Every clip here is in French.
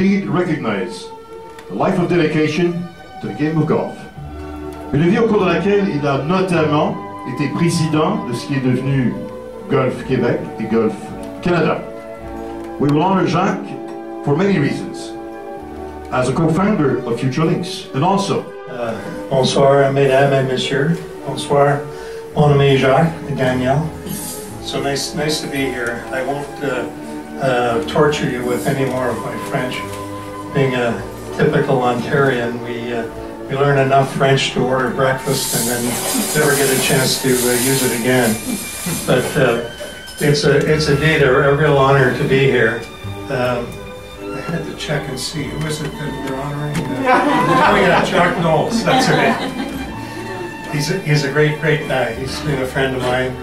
indeed recognize a life of dedication to the game of golf. Une vie au cours de laquelle il a notamment été président de ce qui est devenu Golf Québec et Golf Canada. We will honor Jacques for many reasons. As a co-founder of Future Links, and also bonsoir, mesdames et messieurs. Bonsoir, mon ami Jacques and Danielle. So nice to be here. I won't torture you with any more of my French. Being a typical Ontarian, we learn enough French to order breakfast and then never get a chance to use it again. But it's indeed a real honor to be here. I had to check and see, who is it that we're honoring? Oh yeah, Jacques Nols, that's right. He's a great guy. He's been a friend of mine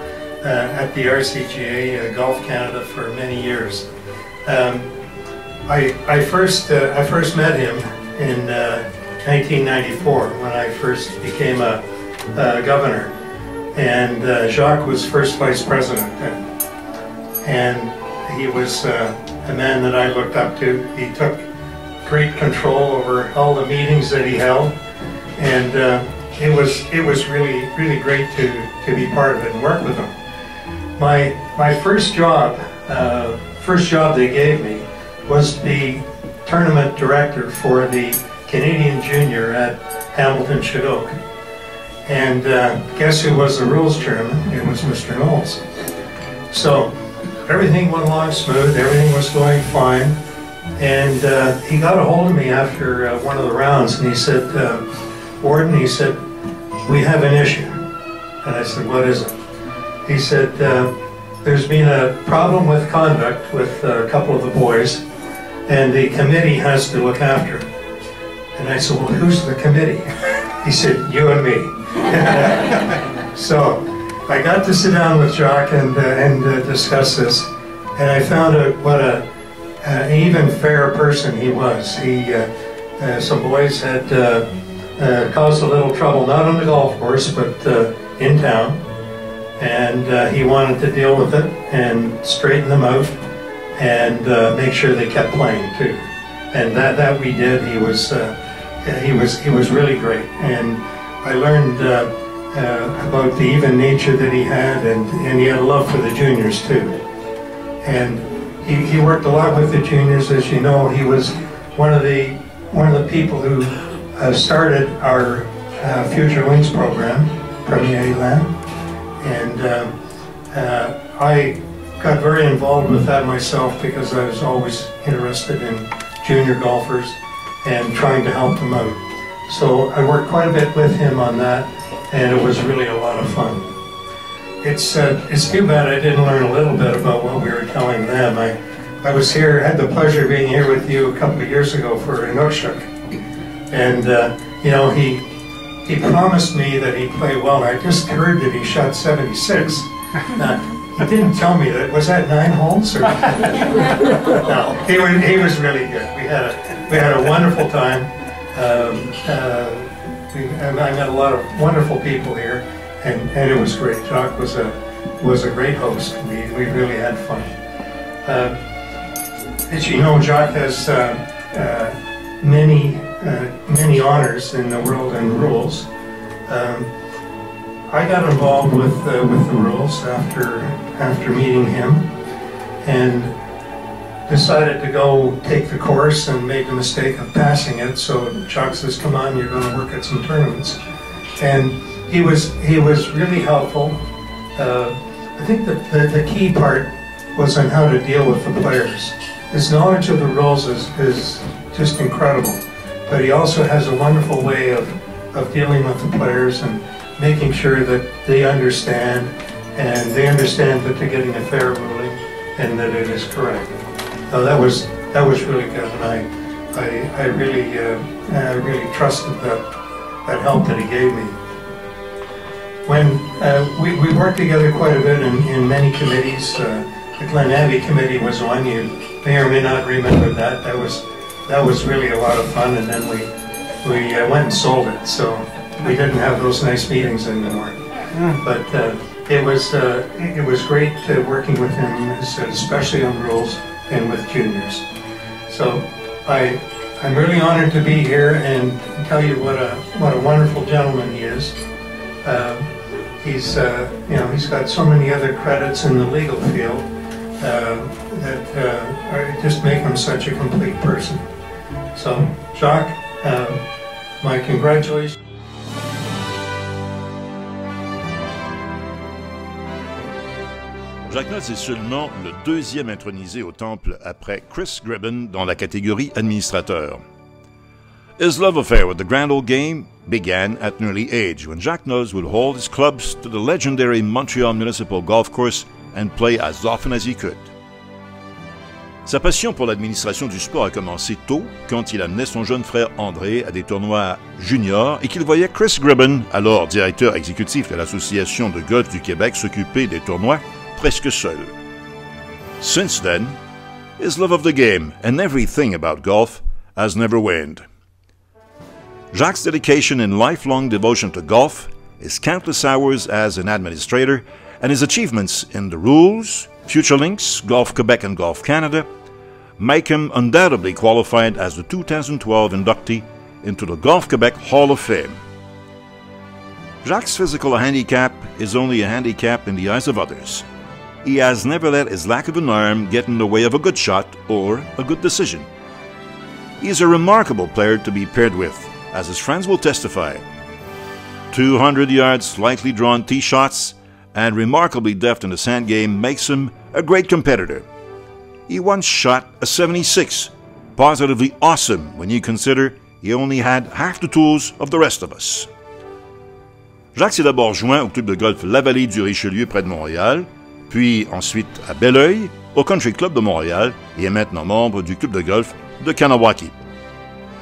at the RCGA, Golf Canada, for many years. I first met him in 1994 when I first became a governor, and Jacques was first vice president then, and he was a man that I looked up to. He took great control over all the meetings that he held, and it was really great to be part of it and work with him. My first job they gave me was to be tournament director for the Canadian Junior at Hamilton Chinook. And guess who was the rules chairman? It was Mr. Nols. So everything went along smooth, everything was going fine. And he got a hold of me after one of the rounds, and he said, Warden, he said, we have an issue. And I said, what is it? He said, there's been a problem with conduct with a couple of the boys, and the committee has to look after it. And I said, well, who's the committee? He said, you and me. So I got to sit down with Jacques and discuss this, and I found out what an even fair person he was. Some boys had caused a little trouble, not on the golf course, but in town. And he wanted to deal with it and straighten them out and make sure they kept playing too. And that we did. He was really great. And I learned about the even nature that he had, and he had a love for the juniors too. And he worked a lot with the juniors, as you know. He was one of the people who started our Future Links program, Premier Land. And I got very involved with that myself because I was always interested in junior golfers and trying to help them out. So I worked quite a bit with him on that, and it was really a lot of fun. It's too bad I didn't learn a little bit about what we were telling them. I was here, had the pleasure of being here with you a couple of years ago for Inukshuk, and you know, he promised me that he'd play well. I just heard that he shot 76. He didn't tell me that. Was that 9 holes? Or? No, he was really good. We had a wonderful time. I met a lot of wonderful people here, and it was great. Jacques was a great host. We really had fun. As you know, Jacques has many honors in the world and rules. I got involved with the rules after meeting him, and decided to go take the course and made the mistake of passing it. So Jacques says, come on, you're going to work at some tournaments. And he was really helpful. I think that the key part was on how to deal with the players. His knowledge of the rules is just incredible, but he also has a wonderful way of dealing with the players and making sure that they understand, and they understand that they're getting a fair ruling and that it is correct. That was really good, and I really trusted that help that he gave me. When we worked together quite a bit in many committees. The Glen Abbey committee was one. You may or may not remember that. That was really a lot of fun, and then we went and sold it, so we didn't have those nice meetings anymore. But it was great working with him, especially on rules and with juniors. So I'm really honored to be here and tell you what a wonderful gentleman he is. He's got so many other credits in the legal field that just make him such a complete person. So, Jacques, my congratulations. Jacques Nols est seulement le deuxième intronisé au temple après Chris Gribben dans la catégorie administrateur. His love affair with the grand old game began at an early age when Jacques Nols would hold his clubs to the legendary Montreal Municipal Golf Course and play as often as he could. Sa passion pour l'administration du sport a commencé tôt quand il amenait son jeune frère André à des tournois juniors et qu'il voyait Chris Gribben, alors directeur exécutif de l'Association de golf du Québec, s'occuper des tournois presque seul. Since then, his love of the game and everything about golf has never waned. Jacques' dedication and lifelong devotion to golf, his countless hours as an administrator, and his achievements in the rules, Future Links, Golf Quebec and Golf Canada, make him undoubtedly qualified as the 2012 inductee into the Golf Quebec Hall of Fame. Jacques' physical handicap is only a handicap in the eyes of others. He has never let his lack of an arm get in the way of a good shot or a good decision. He is a remarkable player to be paired with, as his friends will testify. 200 yards slightly drawn tee shots and remarkably deft in the sand game makes him a great competitor. He once shot a 76, positively awesome when you consider he only had half the tools of the rest of us. Jacques s'est d'abord joint au club de golf La Vallée du Richelieu près de Montréal, puis ensuite à Belleuil, au Country Club de Montréal et est maintenant membre du club de golf de Kanawake.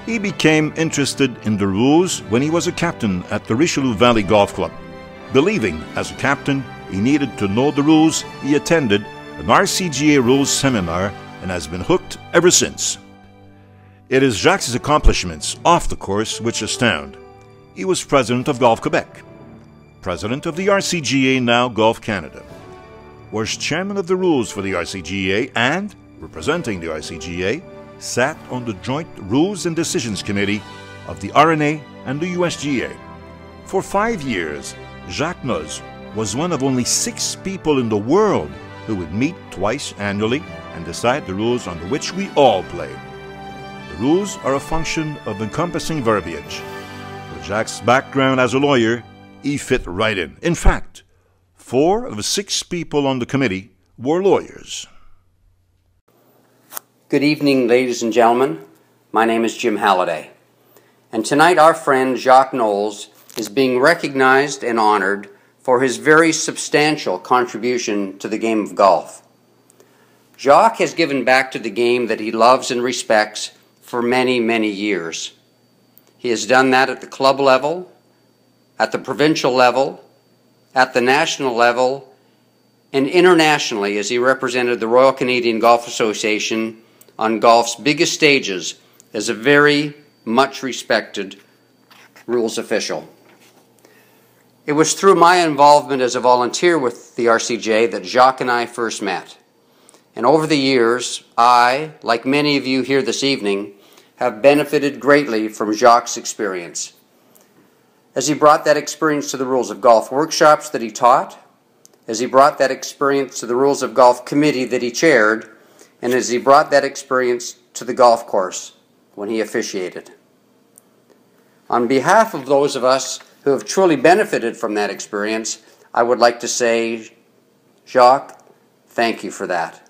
He became interested in the rules when he was a captain at the Richelieu Valley Golf Club. Believing, as a captain, he needed to know the rules, he attended an RCGA rules seminar and has been hooked ever since. It is Jacques' accomplishments off the course which astound. He was president of Golf Quebec, president of the RCGA, now Golf Canada, was chairman of the rules for the RCGA and, representing the RCGA, sat on the joint Rules and Decisions Committee of the RNA and the USGA. For 5 years, Jacques Nols was one of only 6 people in the world who would meet twice annually and decide the rules under which we all play. The rules are a function of encompassing verbiage. With Jacques' background as a lawyer, he fit right in. In fact, 4 of the 6 people on the committee were lawyers. Good evening, ladies and gentlemen. My name is Jim Halliday. And tonight our friend Jacques Nols is being recognized and honored for his very substantial contribution to the game of golf. Jacques has given back to the game that he loves and respects for many, many years. He has done that at the club level, at the provincial level, at the national level, and internationally as he represented the Royal Canadian Golf Association on golf's biggest stages as a very much respected rules official. It was through my involvement as a volunteer with the RCJ that Jacques and I first met. And over the years, I, like many of you here this evening, have benefited greatly from Jacques' experience. As he brought that experience to the Rules of Golf workshops that he taught, as he brought that experience to the Rules of Golf committee that he chaired, and as he brought that experience to the golf course when he officiated. On behalf of those of us who have truly benefited from that experience, I would like to say, Jacques, thank you for that.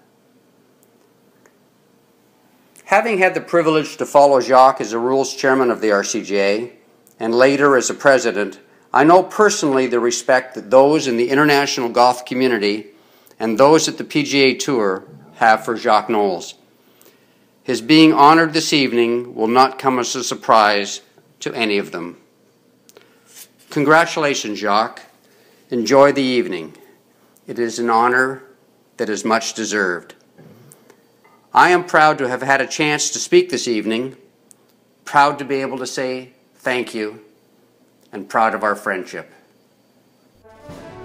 Having had the privilege to follow Jacques as a rules chairman of the RCGA, and later as a president, I know personally the respect that those in the international golf community and those at the PGA Tour have for Jacques Nols. His being honored this evening will not come as a surprise to any of them. Congratulations, Jacques. Enjoy the evening. It is an honor that is much deserved. I am proud to have had a chance to speak this evening, proud to be able to say thank you, and proud of our friendship.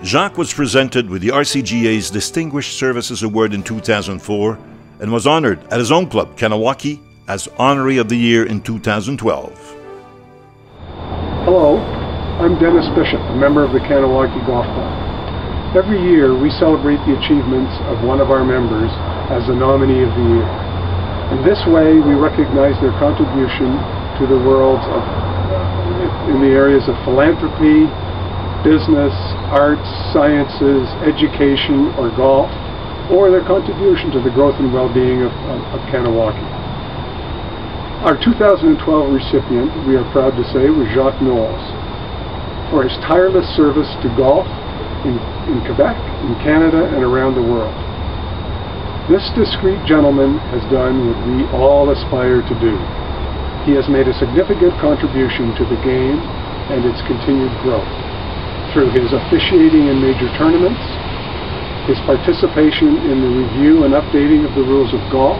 Jacques was presented with the RCGA's Distinguished Services Award in 2004 and was honored at his own club, Kanawake, as Honoree of the Year in 2012. Hello, I'm Dennis Bishop, a member of the Kanawake Golf Club. Every year we celebrate the achievements of one of our members as the nominee of the year. In this way we recognize their contribution to the worlds of, in the areas of philanthropy, business, arts, sciences, education, or golf, or their contribution to the growth and well-being of Kanawake. Our 2012 recipient, we are proud to say, was Jacques Nols, for his tireless service to golf in Quebec, in Canada, and around the world. This discreet gentleman has done what we all aspire to do. He has made a significant contribution to the game and its continued growth through his officiating in major tournaments, his participation in the review and updating of the rules of golf,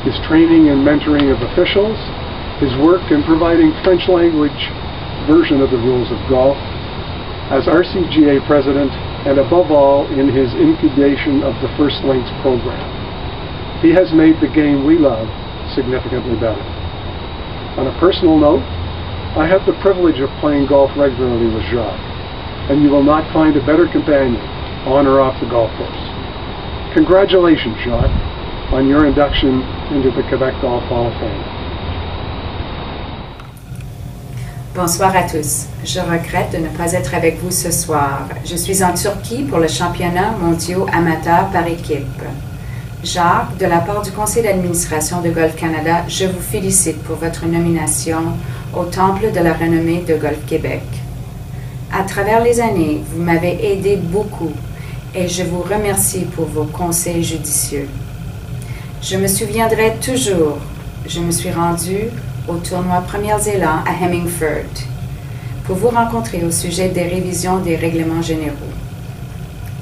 his training and mentoring of officials, his work in providing French language version of the rules of golf, as RCGA President, and above all in his incubation of the First Links program. He has made the game we love significantly better. On a personal note, I have the privilege of playing golf regularly with Jacques, and you will not find a better companion on or off the golf course. Congratulations, Jacques, on your induction into the Quebec Golf Hall of Fame. Bonsoir à tous. Je regrette de ne pas être avec vous ce soir. Je suis en Turquie pour le championnat mondial amateur par équipe. Jacques, de la part du Conseil d'administration de Golf Canada, je vous félicite pour votre nomination au Temple de la renommée de Golf Québec. À travers les années, vous m'avez aidé beaucoup et je vous remercie pour vos conseils judicieux. Je me souviendrai toujours, je me suis rendue au tournoi Premiers Élans à Hemingford pour vous rencontrer au sujet des révisions des règlements généraux.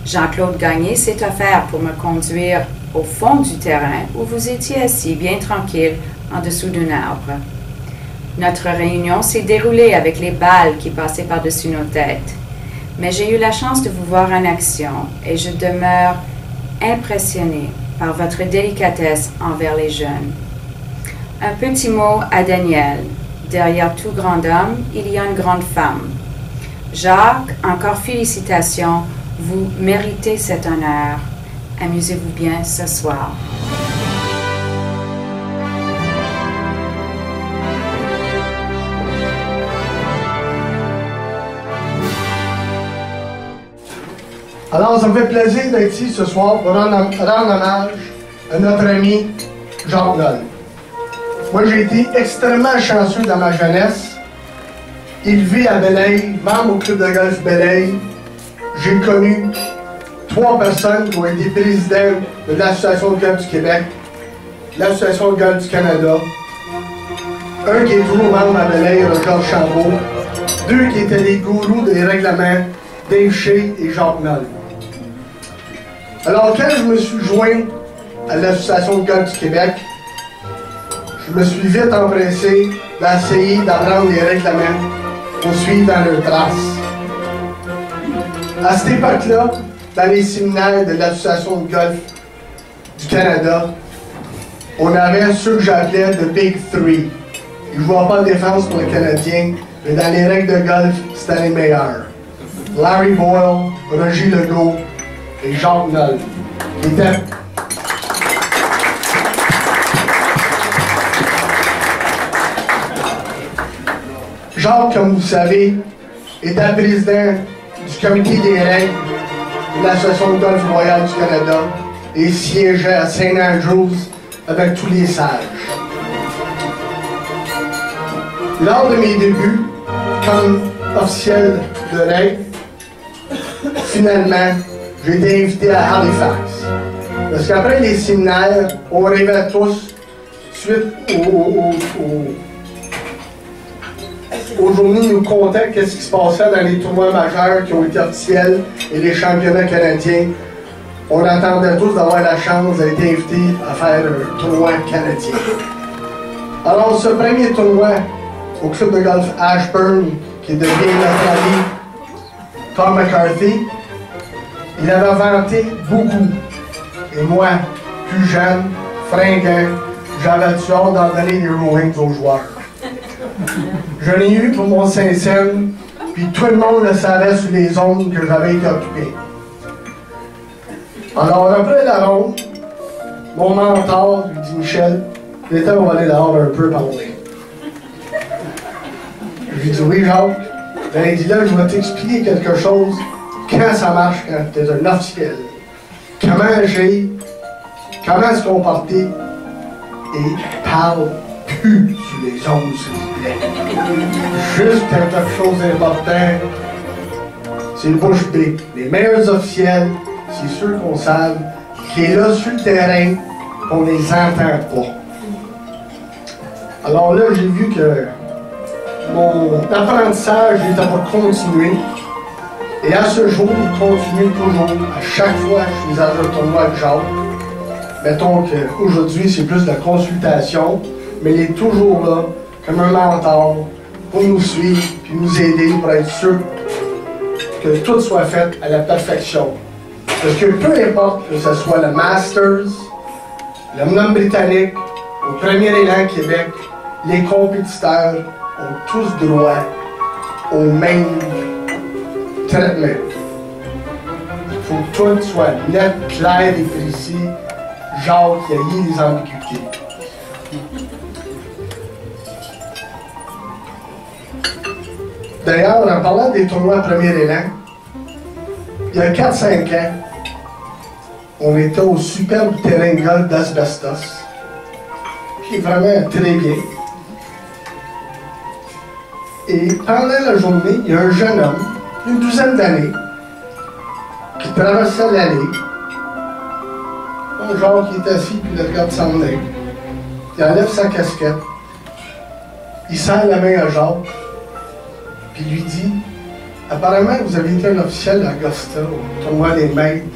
Jean-Claude Gagné s'est offert pour me conduire au fond du terrain où vous étiez assis bien tranquille en dessous d'un arbre. Notre réunion s'est déroulée avec les balles qui passaient par-dessus nos têtes, mais j'ai eu la chance de vous voir en action et je demeure impressionnée par votre délicatesse envers les jeunes. Un petit mot à Daniel. Derrière tout grand homme, il y a une grande femme. Jacques, encore félicitations. Vous méritez cet honneur. Amusez-vous bien ce soir. Alors, ça me fait plaisir d'être ici ce soir pour rendre hommage à notre ami Jacques Nols. Moi, j'ai été extrêmement chanceux dans ma jeunesse. Élevé à Belleuil, membre au club de golf Belleuil. J'ai connu 3 personnes qui ont été présidents de l'Association de golf du Québec, l'Association de golf du Canada. Un qui est toujours membre à Belleuil, Georges Chambault. 2 qui étaient les gourous des règlements, Dave Shea et Jacques Nols. Alors, quand je me suis joint à l'Association de golf du Québec, je me suis vite empressé d'essayer d'apprendre les règlements pour suivre dans leurs traces. À cette époque-là, dans les séminaires de l'Association de golf du Canada, on avait ceux que j'appelais The Big Three. Je ne vois pas de défense pour le Canadien, mais dans les règles de golf, c'était les meilleurs. Larry Boyle, Roger Legault et Jacques Nols, qui étaient Jacques, comme vous savez, était président du comité des règles de l'Association de golf royale du Canada et siégeait à St. Andrews avec tous les sages. Lors de mes débuts comme officiel de règles, finalement, j'ai été invité à Halifax. Parce qu'après les séminaires, on rêvait tous, suite aux journées, nous contaient qu'est-ce qui se passait dans les tournois majeurs qui ont été officiels et les championnats canadiens. On attendait tous d'avoir la chance d'être invités à faire un tournoi canadien. Alors, ce premier tournoi au club de golf Ashburn, qui devient notre ami Tom McCarthy, il avait vanté beaucoup. Et moi, plus jeune, fringant, j'avais hâte d'en donner des rulings aux joueurs. Je l'ai eu pour mon Saint-Saëns, puis tout le monde le savait sur les zones que j'avais été occupé. Alors, après la ronde, mon mentor lui dit, Michel, il était on va aller dehors un peu parler. Je lui dis, oui, Jacques. Ben, il dit, là, je vais t'expliquer quelque chose, quand ça marche, quand tu es un officiel. Comment agir, comment se comporter, et parle plus sur les ondes, s'il vous plaît. Juste quand quelque chose d'important, c'est bouche bée. Les meilleurs officiels, c'est ceux qu'on savent, qui est là sur le terrain, qu'on les entend pas. Alors là, j'ai vu que mon apprentissage n'était pas continué. Et à ce jour, il continue toujours. À chaque fois que je suis dans un tournoi avec Jacques, mettons qu'aujourd'hui, c'est plus de la consultation, mais il est toujours là, comme un mentor, pour nous suivre, puis nous aider, pour être sûr que tout soit fait à la perfection. Parce que peu importe que ce soit le Masters, le Nom britannique, au premier élan Québec, les compétiteurs ont tous droit au même traitement. Il faut que tout soit net, clair et précis. Genre qu'il y ait des ambiguïtés. D'ailleurs, en parlant des tournois premier élan, il y a 4-5 ans, on était au superbe terrain de golf d'Asbestos, qui est vraiment très bien. Et pendant la journée, il y a un jeune homme, une douzaine d'années, qui traversait l'allée. Un genre qui est assis puis il regarde s'en venir. Il enlève sa casquette. Il serre la main à Jacques. Puis lui dit, apparemment vous avez été un officiel à Augusta, au tournoi des maîtres,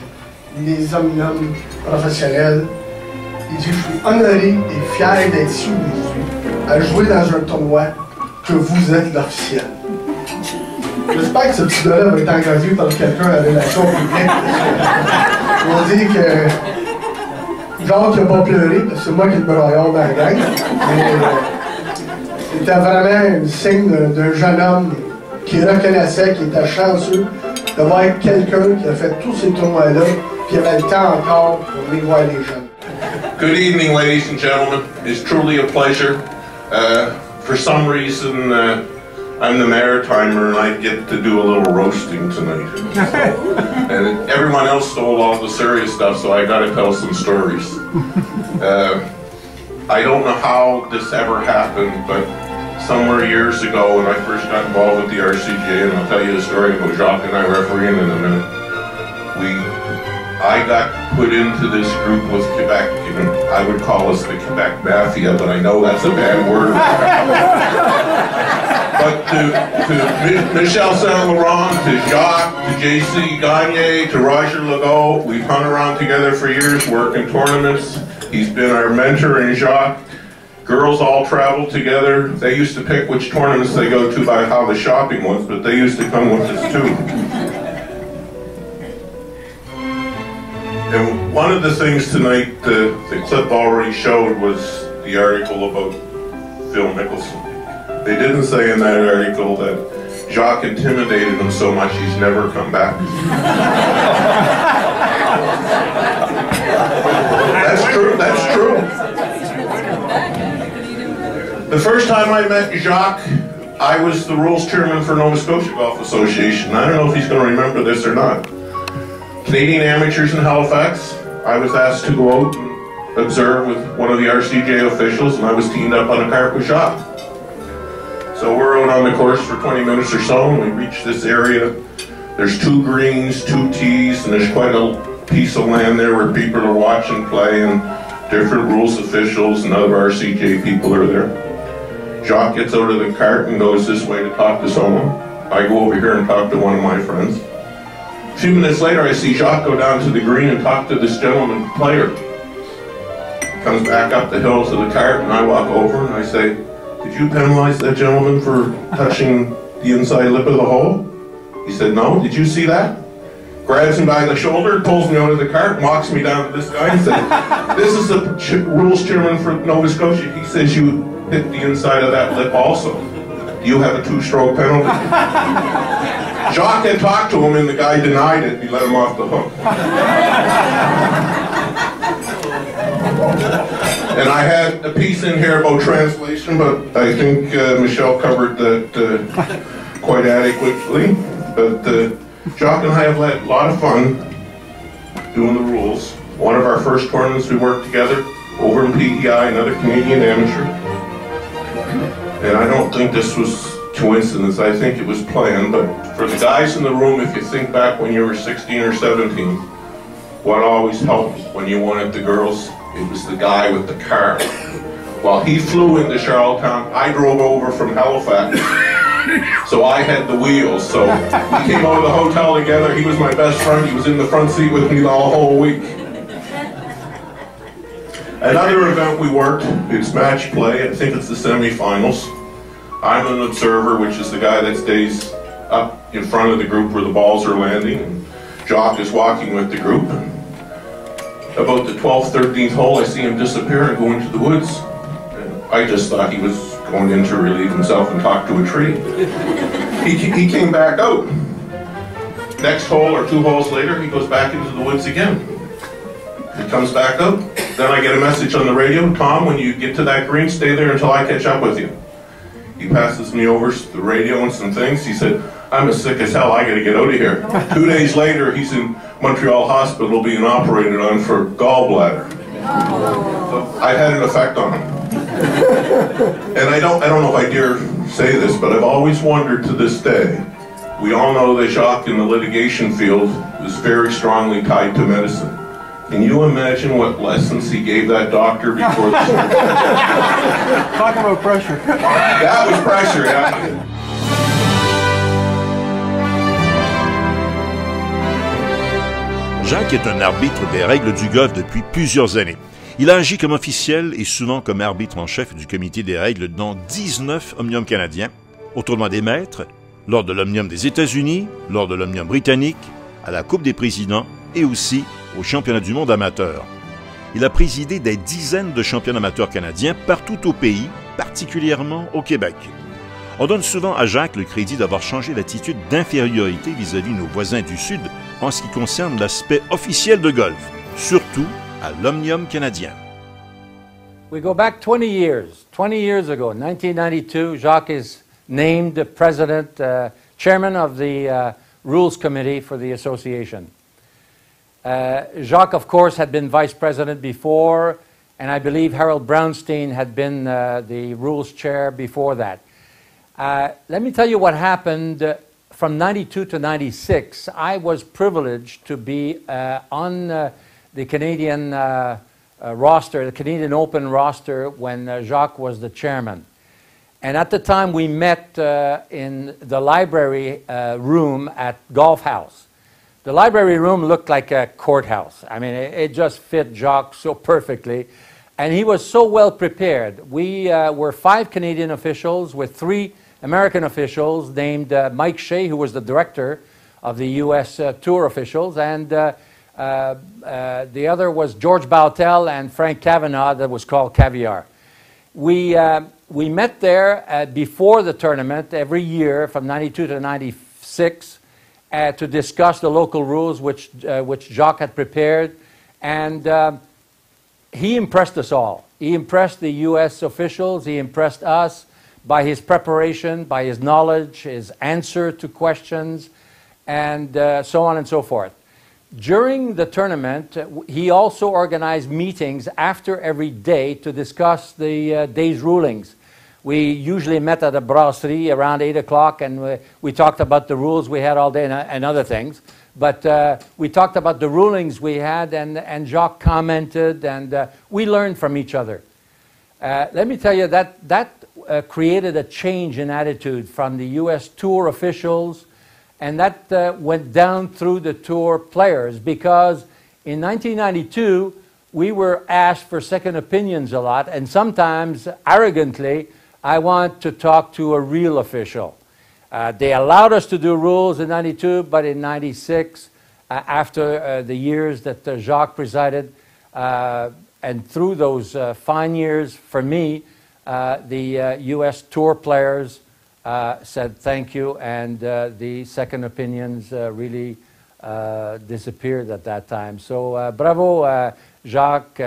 des hommes professionnels. Il dit, je suis honoré et fier d'être ici aujourd'hui, à jouer dans un tournoi que vous êtes l'officiel. J'espère que ce petit gars-là va être engagé par quelqu'un à la relation publique. On dit que Jacques n'a pas pleuré, parce que c'est moi qui ai le broyard dans la gang. Mais c'était vraiment un signe d'un jeune homme qui reconnaissait, qui était chanceux d'avoir quelqu'un qui a fait tous ces tournois-là, puis qui avait le temps encore pour venir voir les jeunes. Good evening, ladies and gentlemen. It's truly a pleasure. For some reason, I'm the maritimer and I get to do a little roasting tonight. And everyone else stole all the serious stuff, so I gotta tell some stories. I don't know how this ever happened, but somewhere years ago when I first got involved with the RCGA, and I'll tell you the story about Jacques and I refereeing in a minute, I got put into this group with Quebec, and I would call us the Quebec Mafia, but I know that's a bad word. But to Michel Saint-Laurent, to Jacques, to JC Gagne, to Roger Legault, we've hung around together for years, working tournaments. He's been our mentor in Jacques. Girls all travel together. They used to pick which tournaments they go to by how the shopping was, but they used to come with us too. And one of the things tonight the clip already showed was the article about Phil Mickelson. They didn't say in that article that Jacques intimidated him so much he's never come back. That's true, that's true. The first time I met Jacques, I was the rules chairman for Nova Scotia Golf Association. I don't know if he's going to remember this or not. Canadian Amateurs in Halifax, I was asked to go out and observe with one of the RCJ officials, and I was teamed up on a cart with Jacques. So we're out on the course for 20 minutes or so, and we reach this area. There's 2 greens, 2 tees, and there's quite a piece of land there where people are watching play, and different rules officials and other RCJ people are there. Jacques gets out of the cart and goes this way to talk to someone. I go over here and talk to one of my friends. A few minutes later, I see Jacques go down to the green and talk to this gentleman player. Comes back up the hill to the cart, and I walk over and I say, "Did you penalize that gentleman for touching the inside lip of the hole?" He said, "No, did you see that?" grabs me by the shoulder, pulls me out of the cart, and walks me down to this guy and says, "This is the rules chairman for Nova Scotia. He says you hit the inside of that lip also. You have a 2-stroke penalty." Jacques had talked to him and the guy denied it. He let him off the hook. And I had a piece in here about translation, but I think Michelle covered that quite adequately. But Jacques and I have had a lot of fun doing the rules. One of our first tournaments we worked together over in PEI, another Canadian amateur. And I don't think this was coincidence, I think it was planned, but for the guys in the room, if you think back when you were 16 or 17, what always helped when you wanted the girls, it was the guy with the car. While he flew into Charlottetown, I drove over from Halifax, so I had the wheels. So we came out of the hotel together, he was my best friend, he was in the front seat with me the whole week. Another event we worked, it's match play, I think it's the semifinals. I'm an observer, which is the guy that stays up in front of the group where the balls are landing. And Jacques is walking with the group. About the 12th, 13th hole, I see him disappear and go into the woods. And I just thought he was going in to relieve himself and talk to a tree. He came back out. Next hole or 2 holes later, he goes back into the woods again. He comes back up. Then I get a message on the radio, "Tom, when you get to that green, stay there until I catch up with you." He passes me over the radio and some things. He said, "I'm as sick as hell, I gotta get out of here." 2 days later, he's in Montreal Hospital being operated on for gallbladder. So I had an effect on him. And I don't know if I dare say this, but I've always wondered to this day, we all know that Jacques in the litigation field was very strongly tied to medicine. Can you imagine what lessons he gave that doctor before the surgery? Talk about pressure. That was pressure, yeah. Jacques est un arbitre des règles du golf depuis plusieurs années. Il a agi comme officiel et souvent comme arbitre en chef du comité des règles dans 19 omniums canadiens, au tournoi des maîtres, lors de l'omnium des États-Unis, lors de l'omnium britannique, à la Coupe des présidents et aussi au championnat du monde amateur. Il a présidé des dizaines de championnats amateurs canadiens partout au pays, particulièrement au Québec. On donne souvent à Jacques le crédit d'avoir changé l'attitude d'infériorité vis-à-vis nos voisins du Sud en ce qui concerne l'aspect officiel de golf, surtout à l'omnium canadien. We go back 20 years. 20 years ago, 1992, Jacques is named president, chairman of the Rules Committee for the association. Jacques, of course, had been vice president before, and I believe Harold Brownstein had been the rules chair before that. Let me tell you what happened from 92 to 96. I was privileged to be on the Canadian roster, the Canadian Open roster, when Jacques was the chairman. And at the time, we met in the library room at Golf House. The library room looked like a courthouse. I mean, it just fit Jacques so perfectly. And he was so well prepared. We were 5 Canadian officials with 3 American officials named Mike Shea, who was the director of the U.S. Tour officials, and the other was George Bautel and Frank Cavanaugh, that was called Caviar. We met there before the tournament every year from 92 to 96 to discuss the local rules which Jacques had prepared, and he impressed us all. He impressed the U.S. officials, he impressed us by his preparation, by his knowledge, his answer to questions, and so on and so forth. During the tournament, he also organized meetings after every day to discuss the day's rulings. We usually met at a brasserie around 8 o'clock, and we talked about the rules we had all day and other things. But we talked about the rulings we had, and Jacques commented, and we learned from each other. Let me tell you that created a change in attitude from the U.S. Tour officials, and that went down through the Tour players, because in 1992, we were asked for second opinions a lot, and sometimes, arrogantly, I want to talk to a real official. They allowed us to do rules in 92, but in 96, after the years that Jacques presided, and through those fine years, for me, the U.S. tour players said thank you, and the second opinions really disappeared at that time. So bravo, Jacques,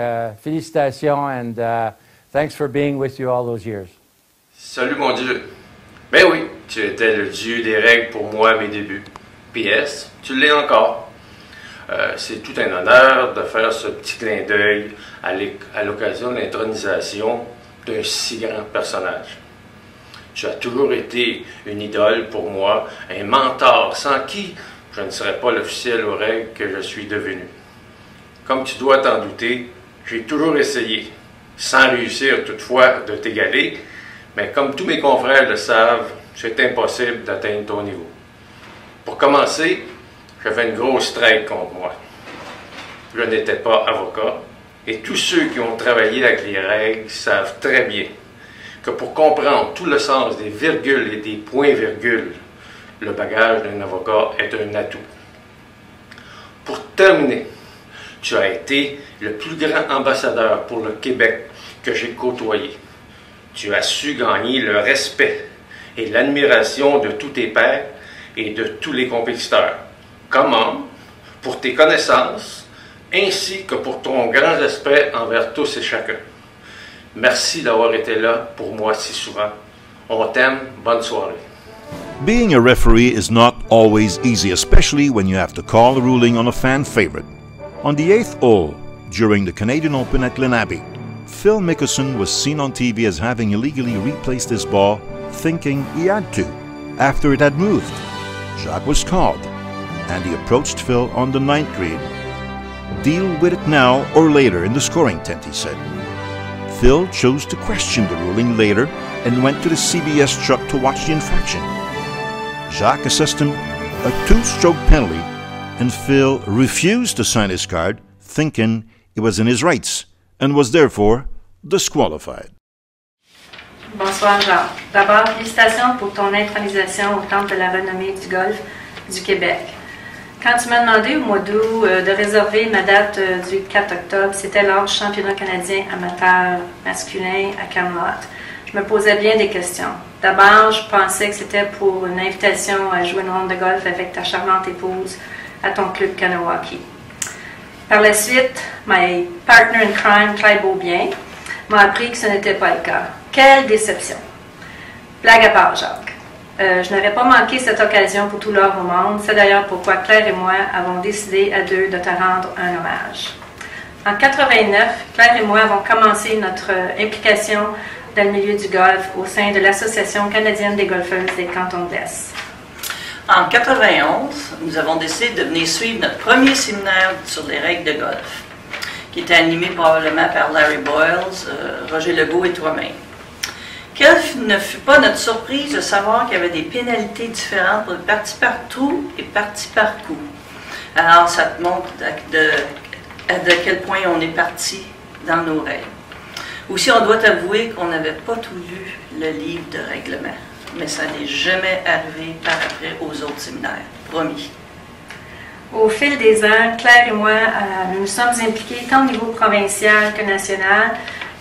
félicitations, and thanks for being with you all those years. Salut mon Dieu. Ben oui, tu étais le Dieu des règles pour moi à mes débuts. PS, tu l'es encore. C'est tout un honneur de faire ce petit clin d'œil à l'occasion de l'intronisation d'un si grand personnage. Tu as toujours été une idole pour moi, un mentor sans qui je ne serais pas l'officiel aux règles que je suis devenu. Comme tu dois t'en douter, j'ai toujours essayé, sans réussir toutefois de t'égaler, mais comme tous mes confrères le savent, c'est impossible d'atteindre ton niveau. Pour commencer, j'avais une grosse strike contre moi. Je n'étais pas avocat, et tous ceux qui ont travaillé avec les règles savent très bien que pour comprendre tout le sens des virgules et des points-virgules, le bagage d'un avocat est un atout. Pour terminer, tu as été le plus grand ambassadeur pour le Québec que j'ai côtoyé. Tu as su gagner le respect et l'admiration de tous tes pairs et de tous les compétiteurs. Comment? Pour tes connaissances, ainsi que pour ton grand respect envers tous et chacun. Merci d'avoir été là pour moi si souvent. On t'aime, bonne soirée. Being a referee is not always easy, especially when you have to call a ruling on a fan favorite. On the 8th hole, during the Canadian Open at Glen Abbey, Phil Mickelson was seen on TV as having illegally replaced his ball, thinking he had to, after it had moved. Jacques was called, and he approached Phil on the 9th green. Deal with it now or later in the scoring tent, he said. Phil chose to question the ruling later and went to the CBS truck to watch the infraction. Jacques assessed him a 2-stroke penalty, and Phil refused to sign his card, thinking he was in his rights, and was therefore disqualified. Bonsoir Jacques. D'abord, félicitations pour ton intronisation au Temple de la renommée du golf du Québec. Quand tu m'as demandé au mois d'août de réserver ma date du 4 octobre, c'était lors du championnat canadien amateur masculin à Kanawake. Je me posais bien des questions. D'abord, je pensais que c'était pour une invitation à jouer une ronde de golf avec ta charmante épouse à ton club Kanawake. Par la suite, my partner in crime, Clyde Beaubien, m'a appris que ce n'était pas le cas. Quelle déception! Blague à part, Jacques. Je n'avais pas manqué cette occasion pour tout l'or au monde. C'est d'ailleurs pourquoi Claire et moi avons décidé à deux de te rendre un hommage. En 89, Claire et moi avons commencé notre implication dans le milieu du golf au sein de l'Association canadienne des golfeuses des cantons de l'Est. En 91, nous avons décidé de venir suivre notre premier séminaire sur les règles de golf, qui était animé probablement par Larry Boyles, Roger Legault et toi-même. Quelle ne fut pas notre surprise de savoir qu'il y avait des pénalités différentes pour le parti par trou et parti par coup. Alors, ça te montre de quel point on est parti dans nos règles. Aussi, on doit avouer qu'on n'avait pas tout lu le livre de règlement, mais ça n'est jamais arrivé par après aux autres séminaires. Promis. Au fil des ans, Claire et moi, nous nous sommes impliqués tant au niveau provincial que national,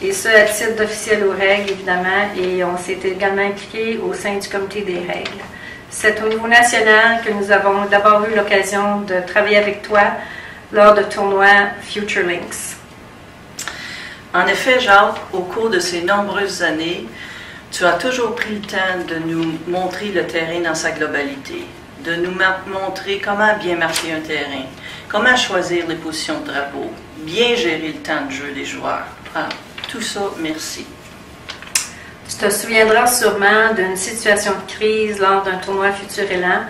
et ce, à titre d'officiel aux règles, évidemment, et on s'est également impliqué au sein du comité des règles. C'est au niveau national que nous avons d'abord eu l'occasion de travailler avec toi lors de tournois Future Links. En effet, Jacques, au cours de ces nombreuses années, tu as toujours pris le temps de nous montrer le terrain dans sa globalité, de nous montrer comment bien marquer un terrain, comment choisir les positions de drapeau, bien gérer le temps de jeu des joueurs. Ah, tout ça, merci. Tu te souviendras sûrement d'une situation de crise lors d'un tournoi Futur Élan,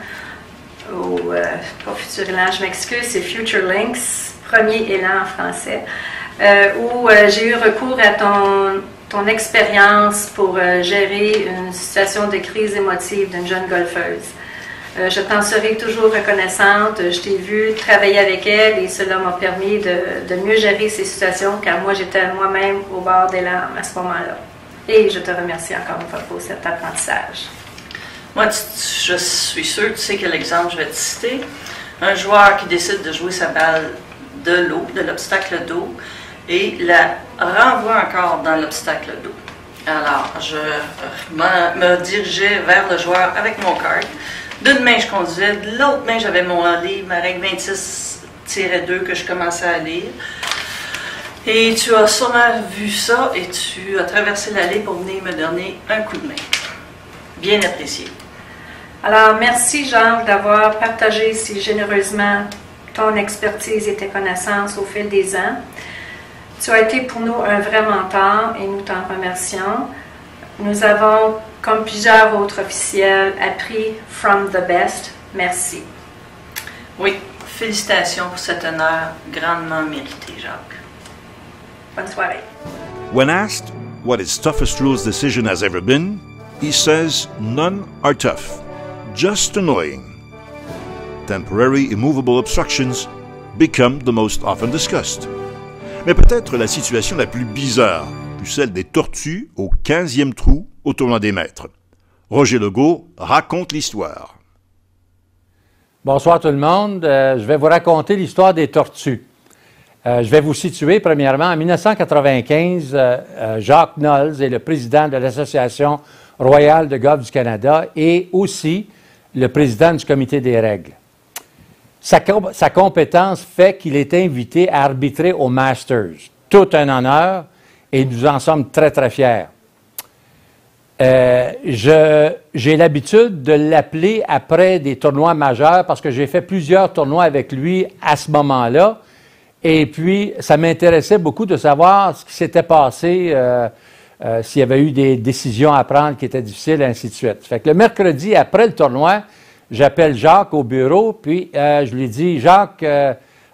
ou pas Futur Élan, je m'excuse, c'est Future Links, premier élan en français, où j'ai eu recours à ton expérience pour gérer une situation de crise émotive d'une jeune golfeuse. Je t'en serai toujours reconnaissante. Je t'ai vu travailler avec elle et cela m'a permis de mieux gérer ces situations car moi j'étais moi-même au bord des larmes à ce moment-là. Et je te remercie encore une fois pour cet apprentissage. Moi, je suis sûre, tu sais quel exemple je vais te citer. un joueur qui décide de jouer sa balle de l'eau, de l'obstacle d'eau, et la renvoie encore dans l'obstacle d'eau. Alors, je me dirigeais vers le joueur avec mon card. D'une main, je conduisais, de l'autre main, j'avais mon livre, ma règle 26-2 que je commençais à lire. Et tu as sûrement vu ça et tu as traversé l'allée pour venir me donner un coup de main. Bien apprécié. Alors, merci Jacques d'avoir partagé si généreusement ton expertise et tes connaissances au fil des ans. Tu as été pour nous un vrai mentor et nous t'en remercions. Nous avons, comme plusieurs autres officiels, appris from the best. Merci. Oui, félicitations pour cet honneur grandement mérité, Jacques. Bonne soirée. When asked what his toughest rules decision has ever been, he says none are tough, just annoying. Temporary immovable obstructions become the most often discussed. Mais peut-être la situation la plus bizarre fut celle des tortues au 15e trou au tournoi des maîtres. Roger Legault raconte l'histoire. Bonsoir tout le monde. Je vais vous raconter l'histoire des tortues. Je vais vous situer premièrement. En 1995, Jacques Nols est le président de l'Association royale de golf du Canada et aussi le président du comité des règles. Sa compétence fait qu'il est invité à arbitrer au Masters. Tout un honneur et nous en sommes très, très fiers. J'ai l'habitude de l'appeler après des tournois majeurs parce que j'ai fait plusieurs tournois avec lui à ce moment-là. Et puis, ça m'intéressait beaucoup de savoir ce qui s'était passé, s'il y avait eu des décisions à prendre qui étaient difficiles, et ainsi de suite. Fait que le mercredi, après le tournoi, j'appelle Jacques au bureau, puis je lui dis « Jacques,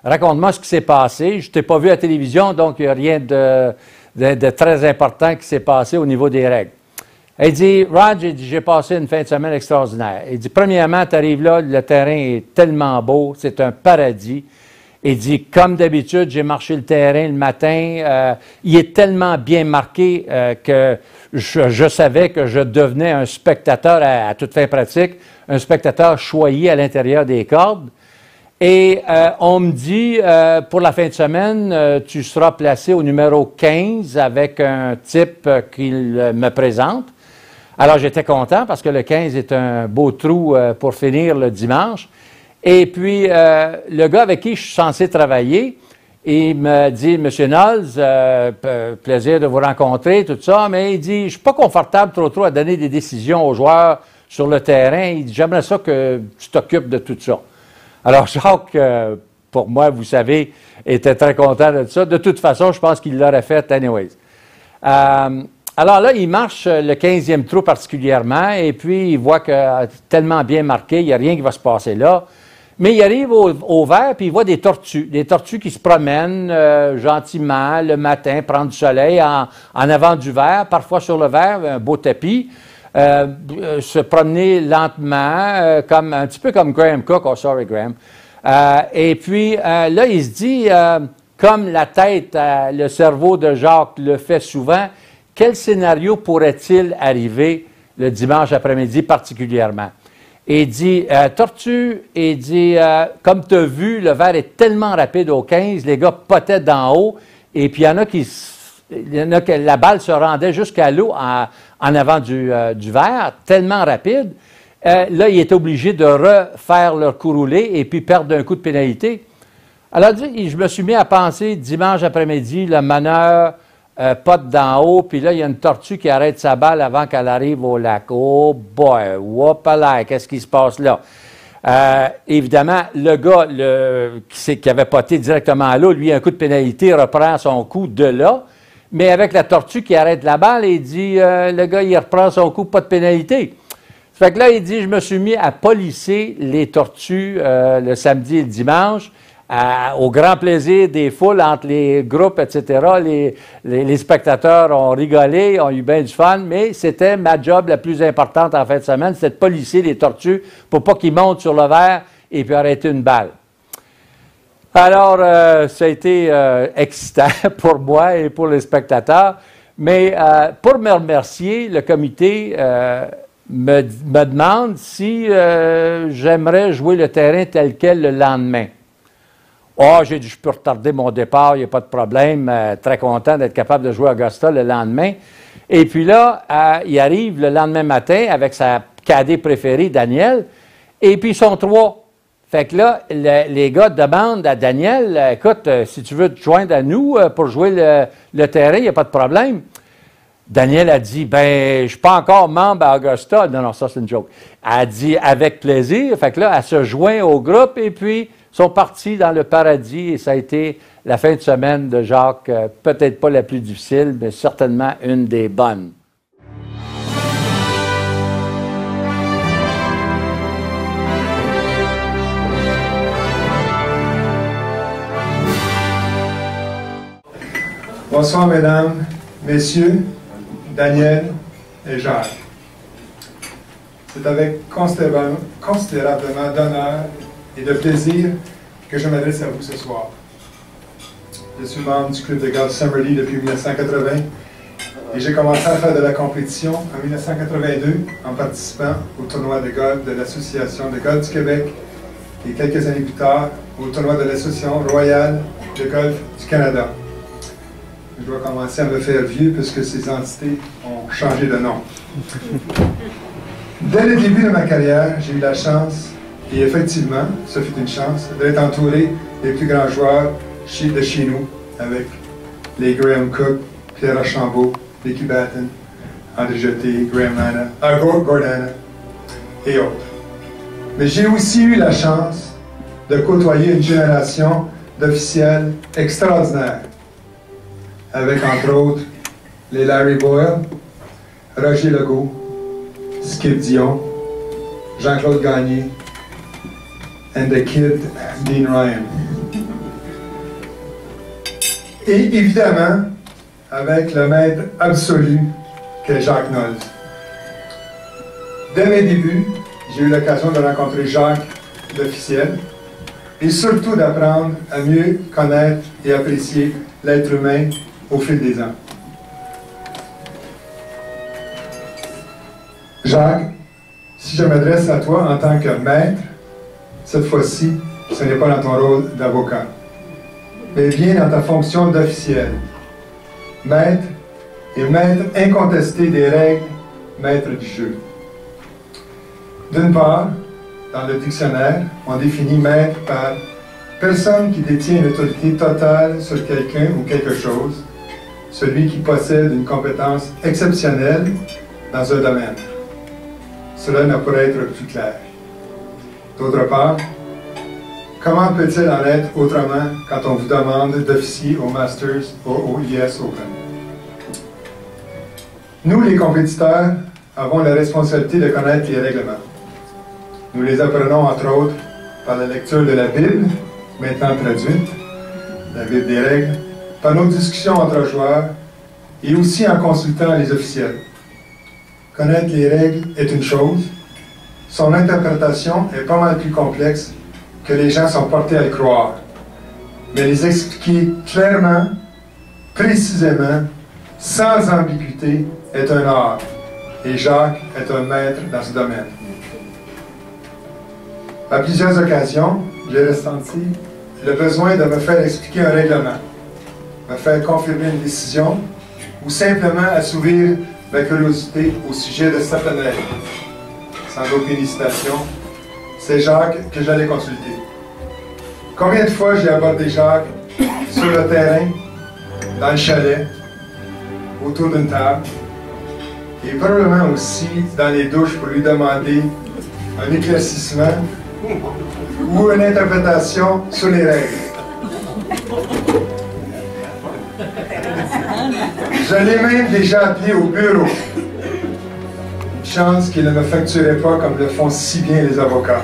raconte-moi ce qui s'est passé. Je ne t'ai pas vu à la télévision, donc il n'y a rien de très important qui s'est passé au niveau des règles. » Il dit « Rod, j'ai passé une fin de semaine extraordinaire. » Il dit « Premièrement, tu arrives là, le terrain est tellement beau, c'est un paradis. » Il dit, comme d'habitude, j'ai marché le terrain le matin. Il est tellement bien marqué que je savais que je devenais un spectateur à toute fin pratique, un spectateur choyé à l'intérieur des cordes. Et on me dit, pour la fin de semaine, tu seras placé au numéro 15 avec un type qu'il me présente. Alors j'étais content parce que le 15 est un beau trou pour finir le dimanche. Et puis, le gars avec qui je suis censé travailler, il me dit, « Monsieur Nols, plaisir de vous rencontrer, tout ça, mais il dit, je ne suis pas confortable trop à donner des décisions aux joueurs sur le terrain. Il dit, j'aimerais ça que tu t'occupes de tout ça. » Alors, Jacques, pour moi, vous savez, était très content de ça. De toute façon, je pense qu'il l'aurait fait anyways. Alors là, il marche le 15e trou particulièrement, et puis il voit que tellement bien marqué, il n'y a rien qui va se passer là. Mais il arrive au vert, puis il voit des tortues qui se promènent gentiment le matin, prendre du soleil en avant du vert, parfois sur le vert, un beau tapis, se promener lentement, un petit peu comme Graham Cook, oh sorry Graham. Et puis là, il se dit, comme la tête, le cerveau de Jacques le fait souvent, quel scénario pourrait-il arriver le dimanche après-midi particulièrement? Et il dit, tortue, et il dit, comme tu as vu, le verre est tellement rapide au 15, les gars potaient d'en haut, et puis il y en a que la balle se rendait jusqu'à l'eau en avant du verre, tellement rapide. Là, il est obligé de refaire leur coup roulé et puis perdre un coup de pénalité. Alors, je me suis mis à penser, dimanche après-midi, le meneur pote d'en haut, puis là, il y a une tortue qui arrête sa balle avant qu'elle arrive au lac. Oh boy, whoopala, qu'est-ce qui se passe là? Évidemment, le gars qui avait poté directement à l'eau, lui, un coup de pénalité, reprend son coup de là, mais avec la tortue qui arrête la balle, il dit, le gars, il reprend son coup, pas de pénalité. Fait que là, il dit, je me suis mis à polisser les tortues le samedi et le dimanche, au grand plaisir des foules entre les groupes, etc. Les spectateurs ont rigolé, ont eu bien du fun, mais c'était ma job la plus importante en fin de semaine, c'était de polisser les tortues pour pas qu'ils montent sur le verre et puis arrêter une balle. Alors, ça a été excitant pour moi et pour les spectateurs, mais pour me remercier, le comité me demande si j'aimerais jouer le terrain tel quel le lendemain. Oh, j'ai dit, je peux retarder mon départ, il n'y a pas de problème. Très content d'être capable de jouer à Augusta le lendemain. Et puis là, il arrive le lendemain matin avec sa cadet préférée, Daniel, et puis ils sont 3. Fait que là, les gars demandent à Daniel, écoute, si tu veux te joindre à nous pour jouer le terrain, il n'y a pas de problème. Daniel a dit, ben, je ne suis pas encore membre à Augusta. Non, ça c'est une joke. Elle a dit, avec plaisir. Fait que là, elle se joint au groupe et puis sont partis dans le paradis. Et ça a été la fin de semaine de Jacques, peut-être pas la plus difficile, mais certainement une des bonnes. Bonsoir, mesdames, messieurs, Daniel et Jacques. C'est avec considérablement d'honneur et de plaisir que je m'adresse à vous ce soir. Je suis membre du club de golf Summerlee depuis 1980 et j'ai commencé à faire de la compétition en 1982 en participant au tournoi de golf de l'Association de golf du Québec et quelques années plus tard au tournoi de l'Association royale de golf du Canada. Je dois commencer à me faire vieux puisque ces entités ont changé de nom. Dès le début de ma carrière, j'ai eu la chance, et effectivement, ce fut une chance, d'être entouré des plus grands joueurs de chez nous, avec les Graham Cook, Pierre Archambault, Ricky Batten, André Jeté, Gordana et autres. Mais j'ai aussi eu la chance de côtoyer une génération d'officiels extraordinaires, avec entre autres les Larry Boyle, Roger Legault, Skip Dion, Jean-Claude Gagné, and the kid Dean Ryan. Et évidemment, avec le maître absolu qu'est Jacques Nols. Dès mes débuts, j'ai eu l'occasion de rencontrer Jacques, l'officiel, et surtout d'apprendre à mieux connaître et apprécier l'être humain au fil des ans. Jacques, si je m'adresse à toi en tant que maître, cette fois-ci, ce n'est pas dans ton rôle d'avocat, mais bien dans ta fonction d'officiel. Maître et maître incontesté des règles, maître du jeu. D'une part, dans le dictionnaire, on définit maître par personne qui détient une autorité totale sur quelqu'un ou quelque chose, celui qui possède une compétence exceptionnelle dans un domaine. Cela ne pourrait être plus clair. D'autre part, comment peut-il en être autrement quand on vous demande d'officier au Masters ou au US Open? Nous, les compétiteurs, avons la responsabilité de connaître les règlements. Nous les apprenons, entre autres, par la lecture de la Bible, maintenant traduite, la Bible des règles, par nos discussions entre joueurs et aussi en consultant les officiels. Connaître les règles est une chose, son interprétation est pas mal plus complexe que les gens sont portés à le croire. Mais les expliquer clairement, précisément, sans ambiguïté, est un art. Et Jacques est un maître dans ce domaine. À plusieurs occasions, j'ai ressenti le besoin de me faire expliquer un règlement, me faire confirmer une décision ou simplement assouvir ma curiosité au sujet de certaines règles. Sans aucune hésitation, c'est Jacques que j'allais consulter. Combien de fois j'ai abordé Jacques sur le terrain, dans le chalet, autour d'une table, et probablement aussi dans les douches pour lui demander un éclaircissement ou une interprétation sur les règles. Je l'ai même déjà appelé au bureau. Une chance qu'il ne me facturait pas comme le font si bien les avocats.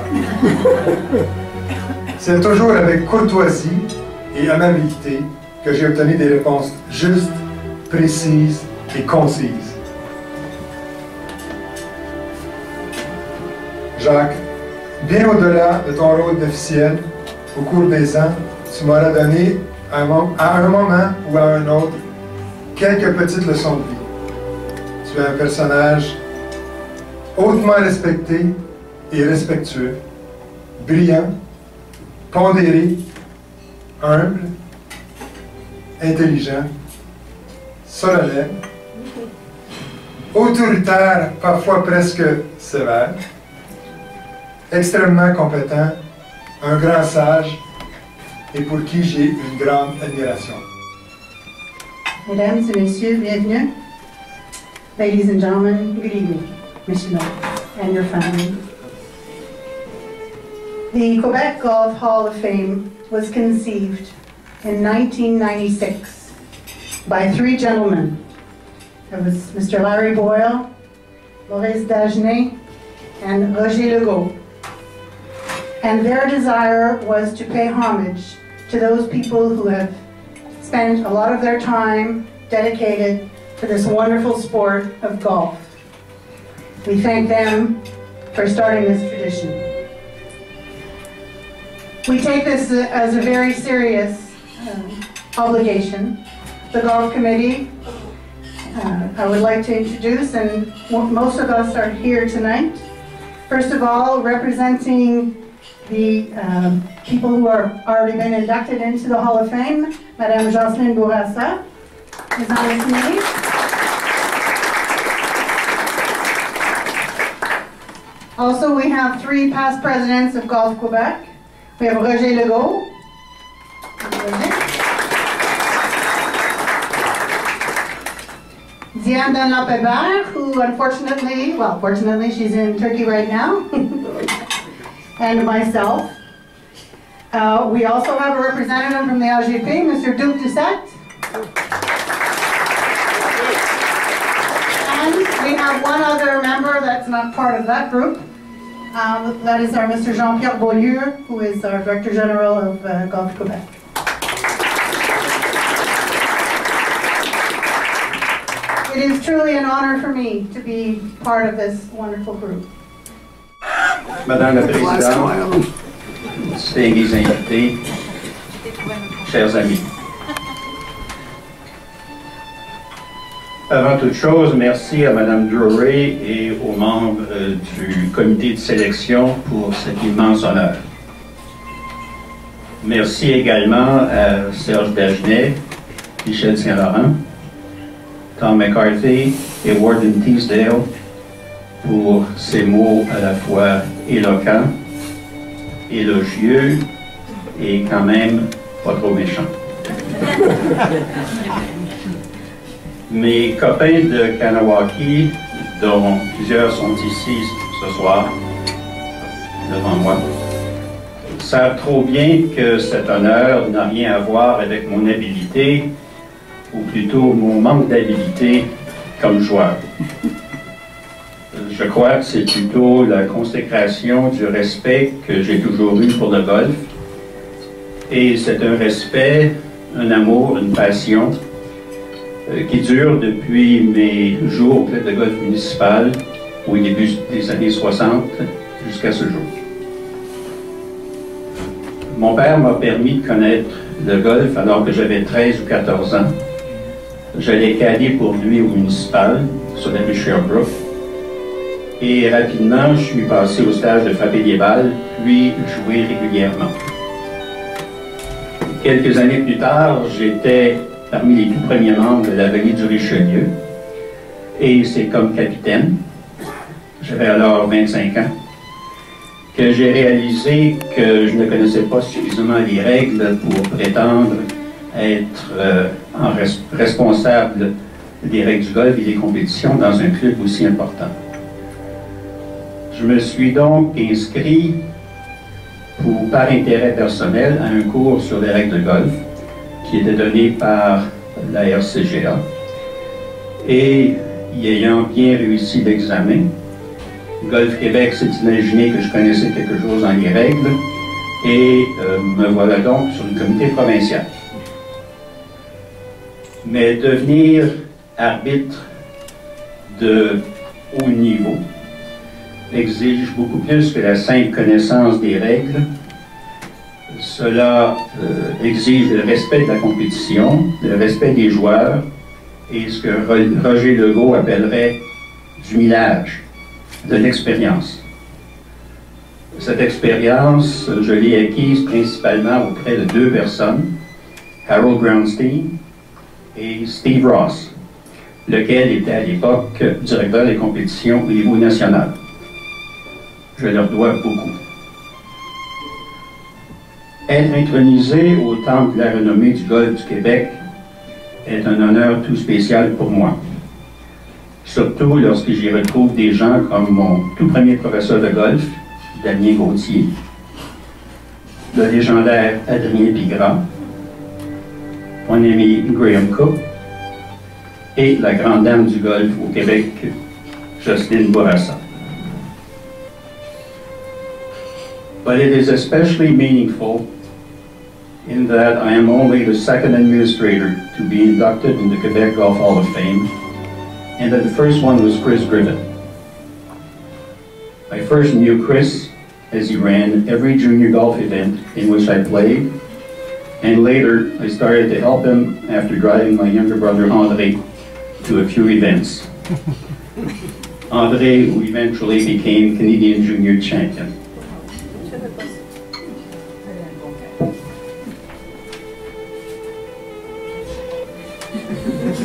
C'est toujours avec courtoisie et amabilité que j'ai obtenu des réponses justes, précises et concises. Jacques, bien au-delà de ton rôle d'officiel, au cours des ans, tu m'auras donné à un moment ou à un autre quelques petites leçons de vie. Tu es un personnage hautement respecté et respectueux, brillant, pondéré, humble, intelligent, solennel, autoritaire, parfois presque sévère, extrêmement compétent, un grand sage et pour qui j'ai une grande admiration. Mesdames et messieurs, bienvenue. Ladies and gentlemen, good evening, Monsieur Nols and your family. The Quebec Golf Hall of Fame was conceived in 1996 by three gentlemen. It was Mr. Larry Boyle, Maurice Dagenet, and Roger Legault. And their desire was to pay homage to those people who have spent a lot of their time dedicated to this wonderful sport of golf. We thank them for starting this tradition. We take this as a very serious obligation. The Golf Committee, I would like to introduce, and most of us are here tonight. First of all, representing the people who are already been inducted into the Hall of Fame, Madame Jocelyn Bourassa is on the committee. Also, we have three past presidents of Golf Quebec. We have Roger Legault. Diane Dunlop-Hébert, who unfortunately, well, fortunately, she's in Turkey right now, and myself. We also have a representative from the AGP, Mr. Duc Doucette. And we have one other member that's not part of that group. That is our Mr. Jean-Pierre Beaulieu, who is our Director General of Golf Quebec. It is truly an honor for me to be part of this wonderful group. Madame la Présidente, distingués invités, chers amis. Avant toute chose, merci à Madame Drury et aux membres du comité de sélection pour cet immense honneur. Merci également à Serge Dagenet, Michel Saint-Laurent, Tom McCarthy et Warden Teasdale pour ces mots à la fois éloquents, élogieux et quand même pas trop méchants. Mes copains de Kanawake, dont plusieurs sont ici ce soir, devant moi, savent trop bien que cet honneur n'a rien à voir avec mon habileté, ou plutôt mon manque d'habileté comme joueur. Je crois que c'est plutôt la consécration du respect que j'ai toujours eu pour le golf. Et c'est un respect, un amour, une passion qui dure depuis mes jours au club de golf municipal au début des années 60 jusqu'à ce jour. Mon père m'a permis de connaître le golf alors que j'avais 13 ou 14 ans. J'allais cader pour lui au municipal, sur la rue Sherbrooke. Et rapidement, je suis passé au stage de frapper des balles, puis jouer régulièrement. Quelques années plus tard, j'étais parmi les tout premiers membres de la vallée du Richelieu. Et c'est comme capitaine, j'avais alors 25 ans, que j'ai réalisé que je ne connaissais pas suffisamment les règles pour prétendre être responsable des règles du golf et des compétitions dans un club aussi important. Je me suis donc inscrit par intérêt personnel à un cours sur les règles de golf qui était donné par la RCGA. Et y ayant bien réussi l'examen, Golf Québec s'est imaginé que je connaissais quelque chose dans les règles et me voilà donc sur le comité provincial. Mais devenir arbitre de haut niveau exige beaucoup plus que la simple connaissance des règles. Cela exige le respect de la compétition, le respect des joueurs et ce que Roger Legault appellerait du millage. de l'expérience. Cette expérience, je l'ai acquise principalement auprès de deux personnes, Harold Brownstein et Steve Ross, lequel était à l'époque directeur des compétitions au niveau national. Je leur dois beaucoup. Être intronisé au temple de la renommée du golf du Québec est un honneur tout spécial pour moi. Surtout lorsque j'y retrouve des gens comme mon tout premier professeur de golf, Damien Gauthier, le légendaire Adrien Pigra, mon ami Graham Cook et la grande dame du golf au Québec, Jocelyne Bourassa. But it is especially meaningful in that I am only the second administrator to be inducted in the Quebec Golf Hall of Fame, and that the first one was Chris Griffith. I first knew Chris as he ran every junior golf event in which I played, and later I started to help him after driving my younger brother André to a few events. André, who eventually became Canadian junior champion.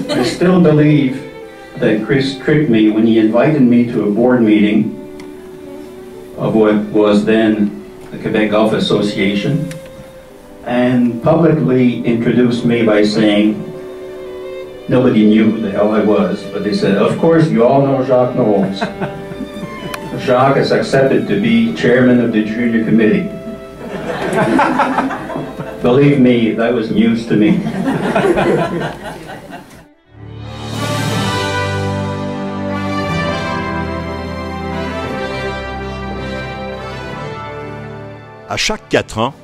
I still believe that Chris tricked me when he invited me to a board meeting of what was then the Quebec Golf Association and publicly introduced me by saying, nobody knew who the hell I was, but they said, of course you all know Jacques Nols. Jacques has accepted to be chairman of the junior committee. Believe me, that was news to me. À chaque 4 ans,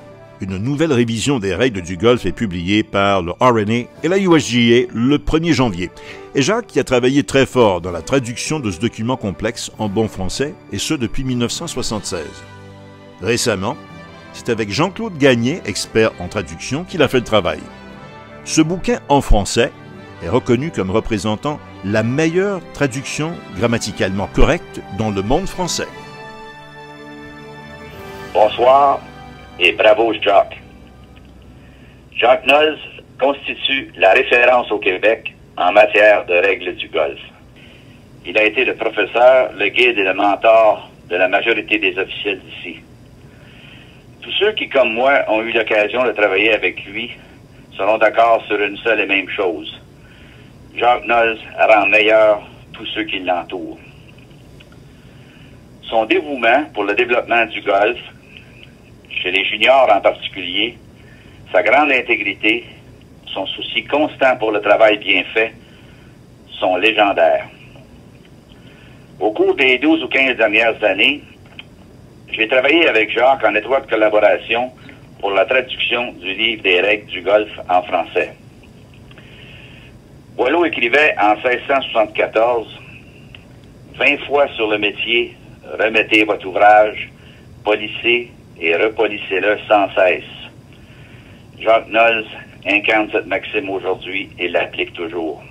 une nouvelle révision des règles du golf est publiée par le renommée et la USGA le 1er janvier. Et Jacques y a travaillé très fort dans la traduction de ce document complexe en bon français, et ce depuis 1976. Récemment, c'est avec Jean-Claude Gagné, expert en traduction, qu'il a fait le travail. Ce bouquin en français est reconnu comme représentant la meilleure traduction grammaticalement correcte dans le monde français. Bonsoir et bravo Jacques. Jacques Nols constitue la référence au Québec en matière de règles du golf. Il a été le professeur, le guide et le mentor de la majorité des officiels d'ici. Tous ceux qui, comme moi, ont eu l'occasion de travailler avec lui seront d'accord sur une seule et même chose. Jacques Nols rend meilleur tous ceux qui l'entourent. Son dévouement pour le développement du golf, chez les juniors en particulier, sa grande intégrité, son souci constant pour le travail bien fait, sont légendaires. Au cours des 12 ou 15 dernières années, j'ai travaillé avec Jacques en étroite collaboration pour la traduction du livre des règles du golf en français. Boileau écrivait en 1674 « 20 fois sur le métier, remettez votre ouvrage, polissez et repolissez-le sans cesse. » Jacques Nols incarne cette maxime aujourd'hui et l'applique toujours.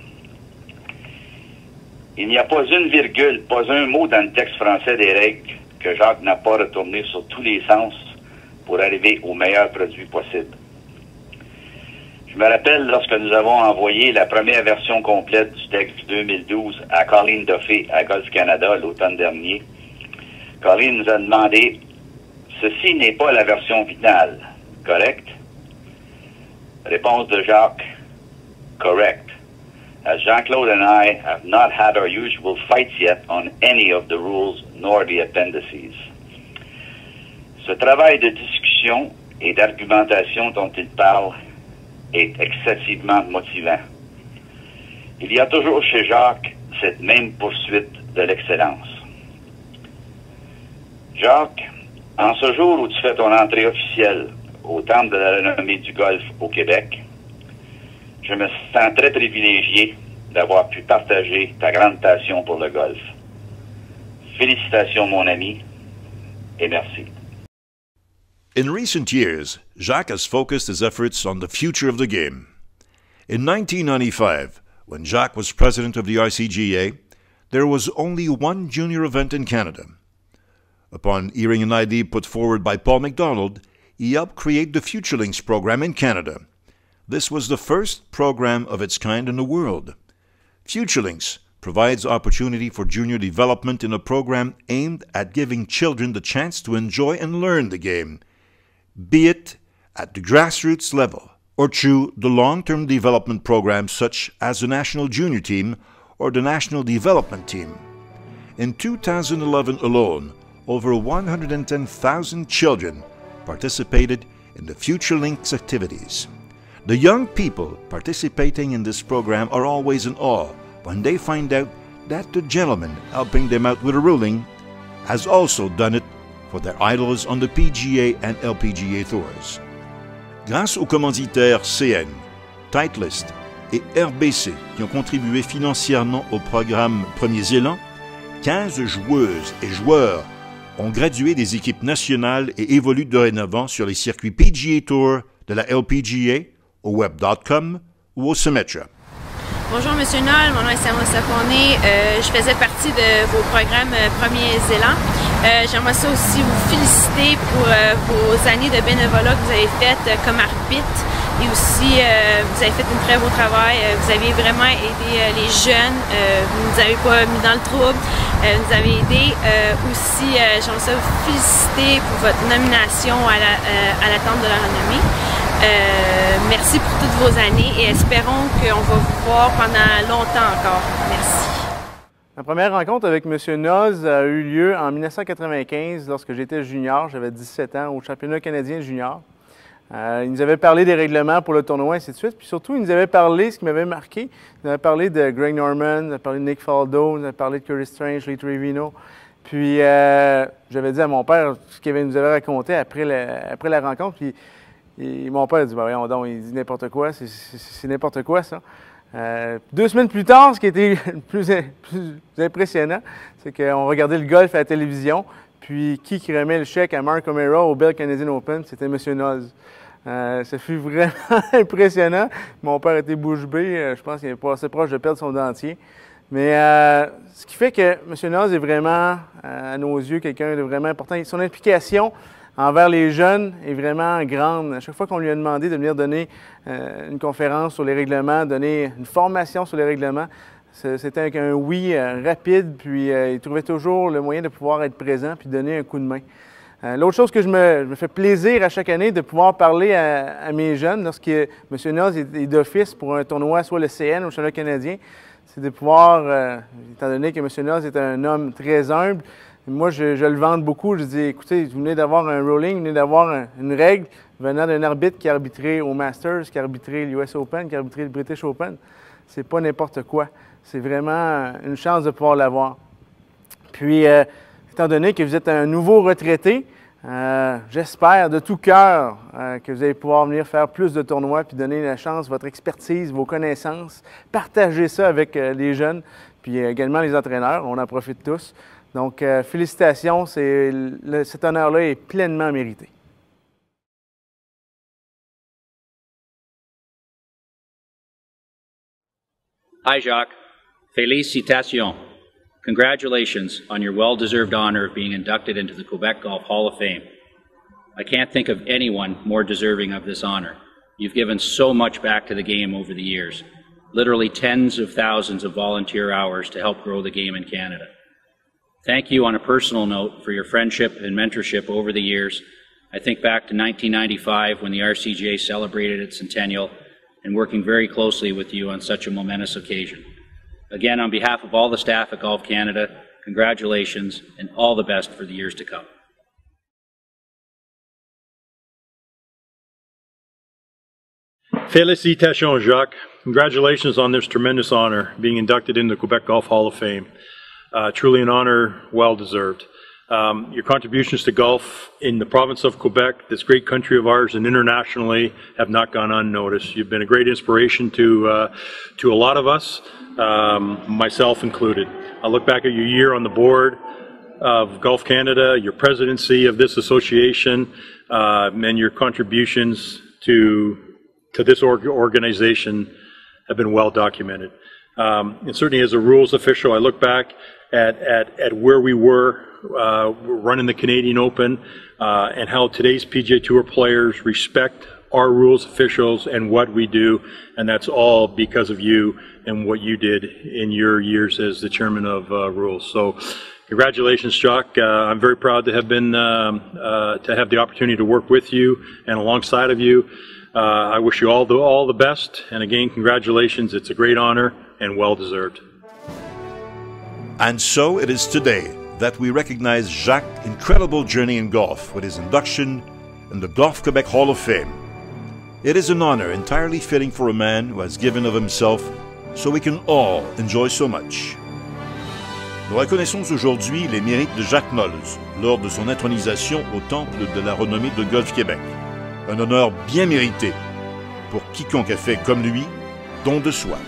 Il n'y a pas une virgule, pas un mot dans le texte français des règles que Jacques n'a pas retourné sur tous les sens pour arriver au meilleur produit possible. Je me rappelle lorsque nous avons envoyé la première version complète du texte 2012 à Colleen Duffy à Golf Canada l'automne dernier. Colleen nous a demandé « Ceci n'est pas la version finale, correct? » Réponse de Jacques « Correct. As Jean-Claude and I have not had our usual fights yet on any of the rules nor the appendices. » Ce travail de discussion et d'argumentation dont il parle est excessivement motivant. Il y a toujours chez Jacques cette même poursuite de l'excellence. Jacques, en ce jour où tu fais ton entrée officielle au Temple de la renommée du golf au Québec, je me sens très privilégié d'avoir pu partager ta grande passion pour le golf. Félicitations, mon ami, et merci. In recent years, Jacques has focused his efforts on the future of the game. In 1995, when Jacques was president of the RCGA, there was only one junior event in Canada. Upon hearing an idea put forward by Paul MacDonald, he helped create the FutureLinks program in Canada. This was the first program of its kind in the world. FutureLinks provides opportunity for junior development in a program aimed at giving children the chance to enjoy and learn the game, be it at the grassroots level or through the long-term development programs such as the National Junior Team or the National Development Team. In 2011 alone, over 110,000 children participated in the FutureLinks activities. The young people participating in this program are always in awe when they find out that the gentleman helping them out with a ruling has also done it for their idols on the PGA and LPGA tours. Grâce aux commanditaires CN, Titleist et RBC qui ont contribué financièrement au programme Premiers Élans, 15 joueuses et joueurs ont gradué des équipes nationales et évoluent dorénavant sur les circuits PGA Tour de la LPGA, au web.com ou au Symetra. Bonjour Monsieur Nols, mon nom est Samuel Sapone. Je faisais partie de vos programmes Premiers Élans. J'aimerais ça aussi vous féliciter pour vos années de bénévolat que vous avez faites comme arbitre et aussi vous avez fait un très beau travail. Vous avez vraiment aidé les jeunes, vous ne nous avez pas mis dans le trouble, vous nous avez aidé. Aussi, j'aimerais ça vous féliciter pour votre nomination à la tente de la renommée. Merci pour toutes vos années et espérons qu'on va vous voir pendant longtemps encore. Merci. Ma première rencontre avec M. Nols a eu lieu en 1995 lorsque j'étais junior, j'avais 17 ans au championnat canadien junior. Il nous avait parlé des règlements pour le tournoi et ainsi de suite. Puis surtout, il nous avait parlé, ce qui m'avait marqué, il nous avait parlé de Greg Norman, il nous avait parlé de Nick Faldo, il nous avait parlé de Curtis Strange, Lee Trevino. Puis j'avais dit à mon père ce qu'il nous avait raconté après la rencontre. Puis, et mon père a dit, ben voyons donc, il dit n'importe quoi, c'est n'importe quoi ça. 2 semaines plus tard, ce qui était le plus impressionnant, c'est qu'on regardait le golf à la télévision, puis qui remet le chèque à Mark O'Meara au Bell Canadian Open, c'était M. Nols. Ça fut vraiment impressionnant. Mon père était bouche bée, je pense qu'il est pas assez proche de perdre son dentier. Mais ce qui fait que M. Nols est vraiment, à nos yeux, quelqu'un de vraiment important. Son implication envers les jeunes est vraiment grande. À chaque fois qu'on lui a demandé de venir donner une conférence sur les règlements, donner une formation sur les règlements, c'était un oui rapide, puis il trouvait toujours le moyen de pouvoir être présent puis donner un coup de main. L'autre chose que je me fais plaisir à chaque année de pouvoir parler à mes jeunes lorsque M. Nols est d'office pour un tournoi, soit le CN ou le championnat canadien, c'est de pouvoir, étant donné que M. Nols est un homme très humble, moi, je le vante beaucoup. Je dis, écoutez, vous venez d'avoir un ruling, vous venez d'avoir une règle venant d'un arbitre qui a arbitré au Masters, qui a arbitré l'US Open, qui a arbitré le British Open. C'est pas n'importe quoi. C'est vraiment une chance de pouvoir l'avoir. Puis, étant donné que vous êtes un nouveau retraité, j'espère de tout cœur que vous allez pouvoir venir faire plus de tournois puis donner la chance, votre expertise, vos connaissances, partager ça avec les jeunes, puis également les entraîneurs. On en profite tous. Donc, félicitations, cet honneur-là est pleinement mérité. Hi, Jacques. Félicitations. Congratulations on your well-deserved honor of being inducted into the Quebec Golf Hall of Fame. I can't think of anyone more deserving of this honor. You've given so much back to the game over the years, literally tens of thousands of volunteer hours to help grow the game in Canada. Thank you on a personal note for your friendship and mentorship over the years. I think back to 1995 when the RCJ celebrated its centennial and working very closely with you on such a momentous occasion. Again, on behalf of all the staff at Golf Canada, congratulations and all the best for the years to come. Félicitations, Jacques. Congratulations on this tremendous honor, being inducted into the Quebec Golf Hall of Fame. Truly an honor, well deserved. Your contributions to golf in the province of Quebec, this great country of ours, and internationally have not gone unnoticed. You've been a great inspiration to a lot of us, myself included. I look back at your year on the board of Golf Canada, your presidency of this association, and your contributions to this organization have been well documented. And certainly as a rules official, I look back at where we were running the Canadian Open and how today's PGA Tour players respect our rules officials and what we do, and that's all because of you and what you did in your years as the chairman of rules. So congratulations, Jacques. I'm very proud to have been to have the opportunity to work with you and alongside of you. I wish you all the best, and again, congratulations. It's a great honor and well deserved. And so it is today that we recognize Jacques' incredible journey in golf with his induction in the Golf Québec Hall of Fame. It is an honor entirely fitting for a man who has given of himself so we can all enjoy so much. Nous reconnaissons aujourd'hui les mérites de Jacques Nols lors de son intronisation au temple de la renommée de Golf Québec. Un honneur bien mérité pour quiconque a fait comme lui don de soi.